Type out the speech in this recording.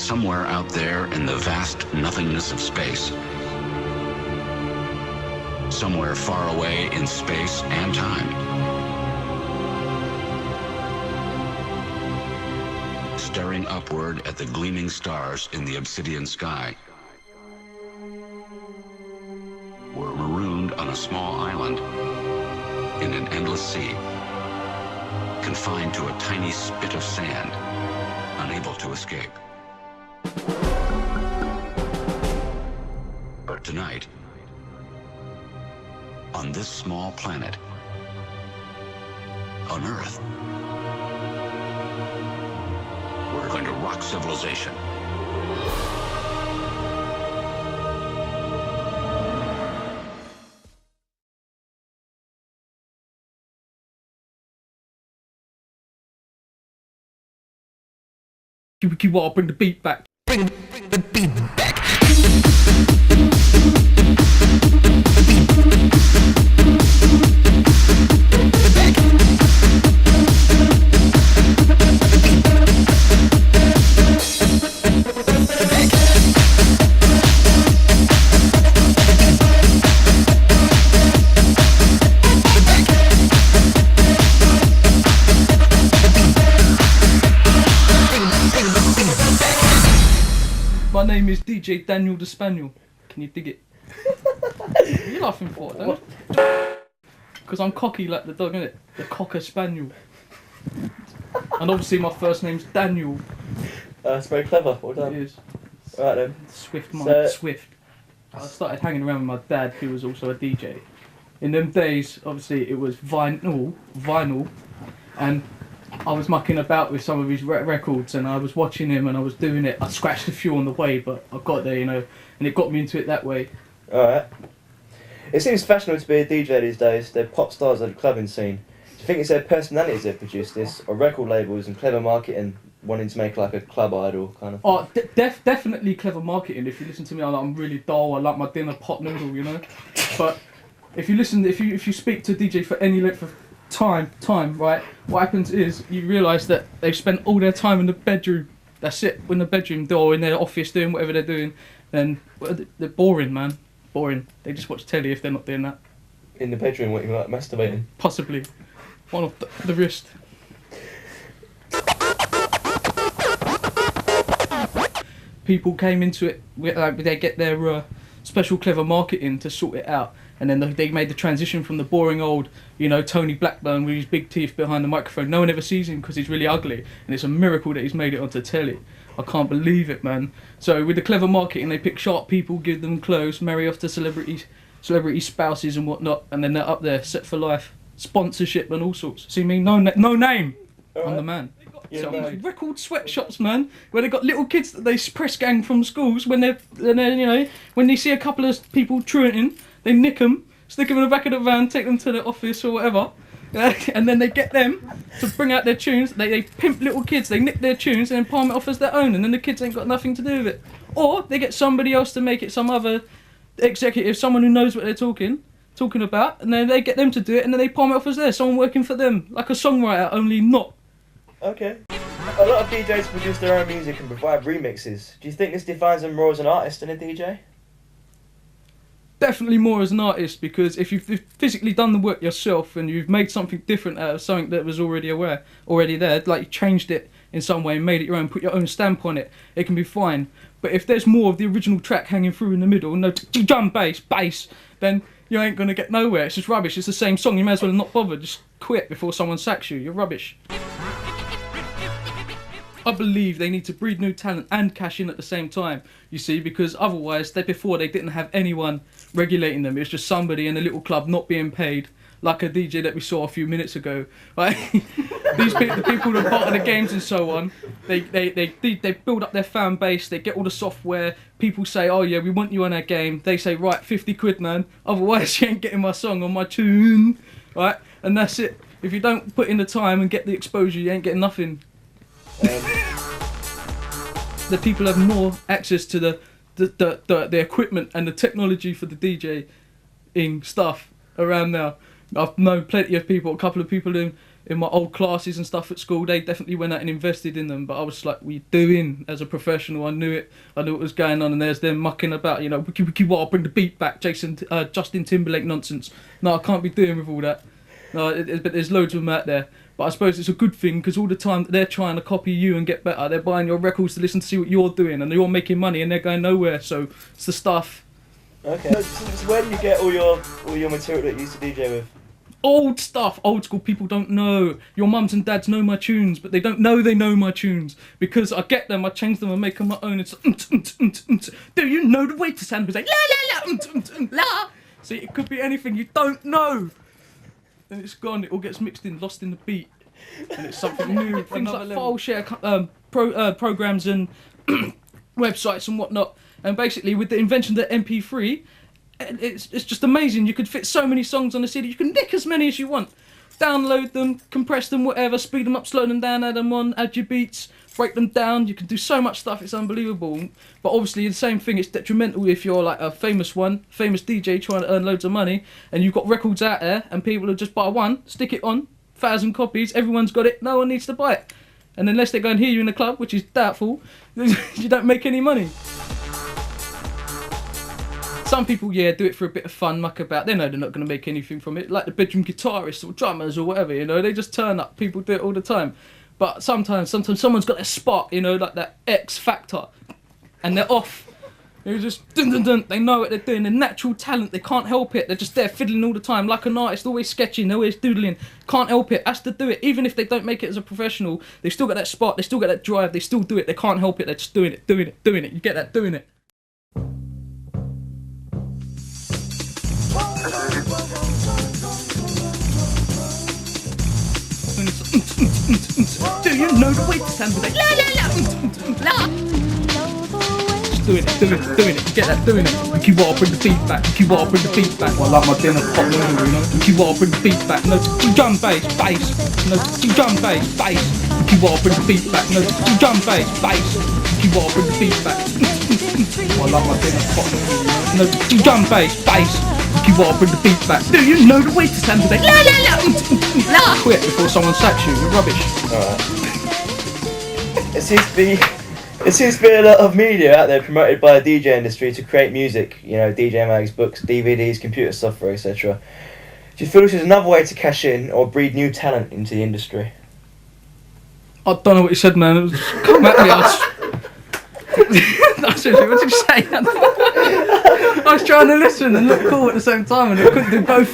Somewhere out there in the vast nothingness of space, somewhere far away in space and time, staring upward at the gleaming stars in the obsidian sky, were marooned on a small island in an endless sea, confined to a tiny spit of sand, unable to escape. But tonight, on this small planet, on Earth, we're going to rock civilization. Keep on, bring the beat back. Bring the beat back. My name is DJ Daniel the Spaniel. Can you dig it? What are you laughing for, don't you? Because I'm cocky like the dog, innit? The cocker spaniel. And obviously my first name's Daniel. That's very clever. Well done. It is. Right then. Swift mind, So- swift. I started hanging around with my dad, who was also a DJ. In them days, obviously it was vinyl, and I was mucking about with some of his records, and I was watching him and I was doing it. I scratched a few on the way, but I got there, you know, and it got me into it that way. Alright. It seems fashionable to be a DJ these days. They're pop stars of the clubbing scene. Do you think it's their personalities that produced this, or record labels and clever marketing wanting to make like a club idol kind of? Oh, definitely clever marketing. If you listen to me, I'm really dull. I like my dinner pot noodle, you know. But if you listen, if you speak to a DJ for any length of time, right? What happens is you realise that they've spent all their time in the bedroom. That's it, in the bedroom or in their office doing whatever they're doing. Then they're boring, man. Boring. They just watch telly if they're not doing that. In the bedroom, what you like, masturbating? Possibly. One off the wrist. People came into it, they get their special clever marketing to sort it out, and then they made the transition from the boring old, you know, Tony Blackburn with his big teeth behind the microphone. No one ever sees him because he's really ugly, and it's a miracle that he's made it onto telly. I can't believe it, man. So with the clever marketing, they pick sharp people, give them clothes, marry off to celebrity spouses and whatnot, and then they're up there, set for life. Sponsorship and all sorts. See me? No name. All I'm right. the man. You're So the man. record sweatshops, man, where they got little kids that they press gang from schools when they're you know, when they see a couple of people truanting, they nick them, stick them in the back of the van, take them to the office or whatever, and then they get them to bring out their tunes. They pimp little kids, they nick their tunes and then palm it off as their own, and then the kids ain't got nothing to do with it. Or they get somebody else to make it, some other executive, someone who knows what they're talking about, and then they get them to do it, and then they palm it off as theirs, someone working for them, like a songwriter, only not. Okay. A lot of DJs produce their own music and provide remixes. Do you think this defines them more as an artist than a DJ? Definitely more as an artist, because if you've physically done the work yourself and you've made something different out of something that was already there, like you changed it in some way and made it your own, put your own stamp on it, it can be fine. But if there's more of the original track hanging through in the middle, no drum bass, then you ain't gonna get nowhere. It's just rubbish. It's the same song. You may as well not bother. Just quit before someone sacks you. You're rubbish. I believe they need to breed new talent and cash in at the same time, you see, because otherwise, before they didn't have anyone regulating them. It was just somebody in a little club not being paid, like a DJ that we saw a few minutes ago. Right? The people that are part of the games and so on, they build up their fan base, they get all the software, people say, oh yeah, we want you on our game. They say, right, 50 quid, man, otherwise you ain't getting my song on my tune, right? And that's it. If you don't put in the time and get the exposure, you ain't getting nothing. The people have more access to the equipment and the technology for the DJing stuff around now. I've known plenty of people, a couple of people in my old classes and stuff at school, they definitely went out and invested in them. But I was like, what are you doing as a professional? I knew it. I knew what was going on, and there's them mucking about, you know, wiki what, bring the beat back, Justin Timberlake nonsense. No, I can't be doing with all that. No, but there's loads of them out there. But I suppose it's a good thing, because all the time they're trying to copy you and get better. They're buying your records to listen to see what you're doing, and you're making money, and they're going nowhere. So it's the stuff. Okay. So where do you get all your material that you used to DJ with? Old stuff, old school. People don't know. Your mums and dads know my tunes, but they don't know they know my tunes, because I get them, I change them, and make them my own. It's do you know the way to sound? It's like la la la la. See, it could be anything you don't know, and it's gone. It all gets mixed in, lost in the beat, and it's something new. Things like file share programs and websites and whatnot. And basically, with the invention of the MP3. It's just amazing. You could fit so many songs on a CD. You can nick as many as you want. Download them, compress them, whatever, speed them up, slow them down, add them on, add your beats, break them down. You can do so much stuff, it's unbelievable. But obviously the same thing, it's detrimental if you're like a famous DJ trying to earn loads of money, and you've got records out there and people will just buy one, stick it on, 1,000 copies, everyone's got it, no one needs to buy it. And unless they go and hear you in the club, which is doubtful, you don't make any money. Some people, yeah, do it for a bit of fun, muck about. They know they're not going to make anything from it. Like the bedroom guitarists or drummers or whatever, you know, they just turn up. People do it all the time. But sometimes someone's got their spot, you know, like that X factor, and they're off. They're just dun dun dun. They know what they're doing. They're natural talent. They can't help it. They're just there fiddling all the time, like an artist, always sketching, always doodling. Can't help it. Has to do it. Even if they don't make it as a professional, they've still got that spot. They still got that drive. They still do it. They can't help it. They're just doing it. You get that? Doing it. Do you know the way to sound like la la la la? Just doing it. You get that? Doing it. Keep on, bring the beat back. I like my dinner hot noodle, you know. Keep on, bring the beat back. No drum bass. No drum bass. Keep on, bring the beat back. No drum bass. Keep on, bring the beat back. I like my dinner hot noodle, you know. No drum bass. Keep on, bring the beat back. Do you know the way to sound like la la la? Quit before someone sacks you. You're rubbish. Alright. It seems to be a lot of media out there promoted by the DJ industry to create music. You know, DJ mags, books, DVDs, computer software, etc. Do you feel this is another way to cash in or breed new talent into the industry? I don't know what you said, man. It was just come at me. No, seriously, what did you say? I was trying to listen and look cool at the same time, and I couldn't do both.